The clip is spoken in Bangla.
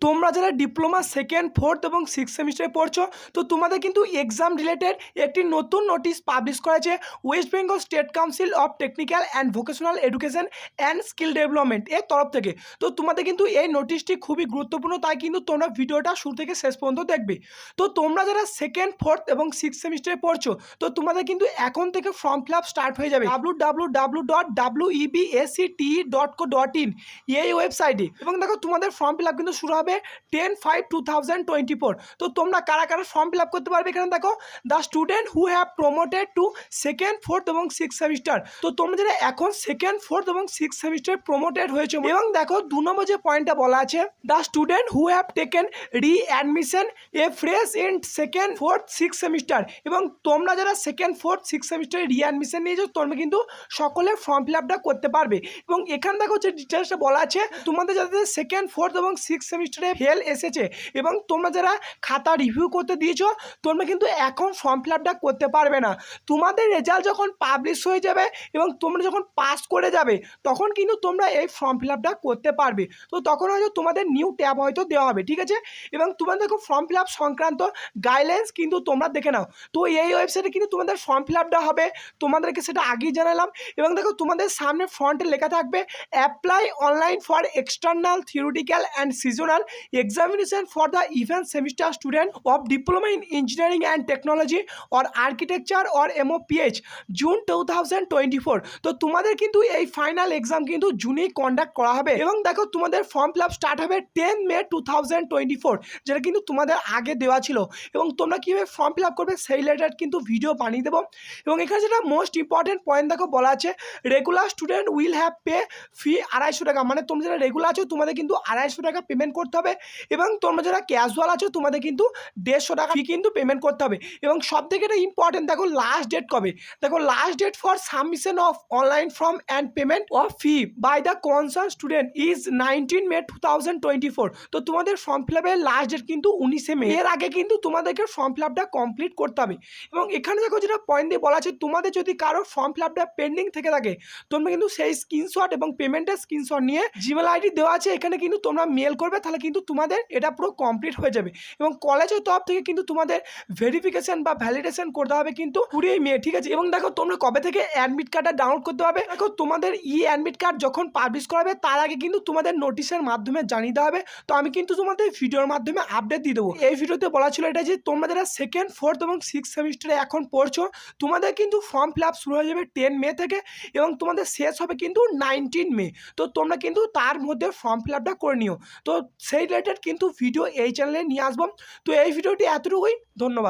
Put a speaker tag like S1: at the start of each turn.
S1: তোমরা যারা ডিপ্লোমা সেকেন্ড ফোর্থ এবং সিক্স সেমিস্টারে পড়ছো তো তোমাদের কিন্তু এক্সাম রিলেটেড একটি নতুন নোটিশ পাবলিশ করেছে West Bengal state council of technical and vocational education and skill development এর তরফ থেকে। তো তোমাদের কিন্তু এই নোটিশটি খুবই গুরুত্বপূর্ণ, তাই কিন্তু তোমরা ভিডিওটা শুরু থেকে শেষ পর্যন্ত দেখবে। তো তোমরা যারা সেকেন্ড ফোর্থ এবং সিক্স সেমিস্টারে পড়ছো তো তোমাদের কিন্তু এখন থেকে ফর্ম ফিল আপ স্টার্ট হয়ে যাবে www.webcte.co.in এই ওয়েবসাইটে। এবং দেখো তোমাদের ফর্ম ফিল আপ কিন্তু শুরু হবে 10/5/2024। তো তোমরা কারা কারা ফর্ম ফিল আপ করতে পারবে এখানে দেখো, the student who have promoted two second fourth এবং সিক্স সেমিস্টার। তো তোমরা যারা এখন সেকেন্ড ফোর্থ এবং সিক্স সেমিস্টার প্রমোটেড হয়েছে। এবং দেখো 2 নম্বর যে পয়েন্টটা বলা আছে, the student who have taken readmission A fresh in second fourth six semester. এবং তোমরা যারা সেকেন্ড ফোর্থ সিক্স সেমিস্টারে রিঅ্যাডমিশন নিয়েছো তোমরা কিন্তু সকলে ফর্ম ফিল আপটা করতে পারবে। এবং এখানে দেখো যে ডিটেলসটা বলা আছে, তোমাদের যাদের সেকেন্ড ফোর্থ এবং সিক্স সেমিস্টারে ফেল এসেছে এবং তোমরা যারা খাতা রিভিউ করতে দিয়েছো তোমরা কিন্তু এখন ফর্ম ফিল আপটা করতে পারবে না। তোমাদের রেজাল্ট যখন পাবলিশ হয়ে যাবে এবং তোমরা যখন পাস করে যাবে তখন কিন্তু তোমরা এই ফর্ম ফিল আপটা করতে পারবে। তো তখন হয়তো তোমাদের নিউ ট্যাব হয়তো দেওয়া হবে, ঠিক আছে। এবং তোমাদের দেখো ফর্ম ফিল আপ সংক্রান্ত গাইডলাইন্স কিন্তু তোমরা দেখে নাও। তো এই ওয়েবসাইটে কিন্তু তোমাদের ফর্ম ফিল আপটা হবে, তোমাদেরকে সেটা আগেই জানালাম। এবং দেখো তোমাদের সামনে ফ্রন্টে লেখা থাকবে apply online for external theoretical and seasonal examination for the event semester student of diploma in engineering and technology or architecture or MOPH June 2024। তো তোমাদের কিন্তু এই ফাইনাল এক্সাম কিন্তু জুনেই কন্ডাক্ট করা হবে। এবং দেখো তোমাদের ফর্ম ফিল আপ স্টার্ট হবে 10 মে 2024, যেটা কিন্তু তোমাদের আগে দেওয়া ছিল। এবং তোমরা কীভাবে ফর্ম ফিল আপ করবে সেই রিলেটেড কিন্তু ভিডিও বানিয়ে দেবো। এবং এখানে যেটা মোস্ট ইম্পর্টেন্ট পয়েন্ট দেখো বলা আছে, regular student will have pay ফি 250 টাকা। মানে তোমরা যারা রেগুলার আছো তোমাদের কিন্তু 250 টাকা পেমেন্ট করতে হবে। এবং তোমরা যারা ক্যাজুয়াল আছো তোমাদের কিন্তু 150 টাকা ফি কিন্তু পেমেন্ট করতে হবে। এবং সব থেকে এটা ইম্পর্টেন্ট দেখো লাস্ট ডেট কবে, দেখো last date for submission of online form and payment of fee by the concern student is 19 May 2024। তো তোমাদের ফর্ম ফিল আপের লাস্ট ডেট কিন্তু 19 মে। এর আগে কিন্তু তোমাদেরকে ফর্ম ফিল আপটা কমপ্লিট করতে হবে। এবং এখানে দেখো যেটা পয়েন্ট দিয়ে বলা আছে, তোমাদের যদি কারো ফর্ম ফিল আপটা পেন্ডিং থেকে থাকে তোমরা কিন্তু সেই স্ক্রিনশট এবং পেমেন্টের স্ক্রিনশট নিয়ে জিমেল আইডি দেওয়া আছে এখানে কিন্তু তোমরা মেল করবে, তাহলে কিন্তু তোমাদের এটা পুরো কমপ্লিট হয়ে যাবে। এবং কলেজের তরফ থেকে কিন্তু তোমাদের ভেরিফিকেশন বা ভ্যালিডেশন করতে হবে কিন্তু 20 মে, ঠিক আছে। এবং দেখো তোমরা কবে থেকে অ্যাডমিট কার্ডটা ডাউনলোড করতে হবে, দেখো তোমাদের অ্যাডমিট কার্ড যখন পাবলিশ করাবে তার আগে কিন্তু তোমাদের নোটিশের মাধ্যমে জানিয়ে দেওয়া হবে। তো আমি কিন্তু তোমাদের ভিডিওর মাধ্যমে আপডেট দিয়ে দেবো। এই ভিডিওতে বলা ছিল এটা যে তোমরা যারা সেকেন্ড ফোর্থ এবং সিক্স সেমিস্টারে এখন পড়ছো তোমাদের কিন্তু ফর্ম ফিল আপ শুরু হয়ে যাবে 10 মে থেকে এবং তোমাদের শেষ হবে কিন্তু 19 মে। তো তোমরা কিন্তু তার মধ্যে ফর্ম ফিল আপটা করে নিও। তো সেই রিলেটেড কিন্তু ভিডিও এই চ্যানেলে নিয়ে আসবো। তো এই ভিডিওটি এতটুকুই, ধন্যবাদ।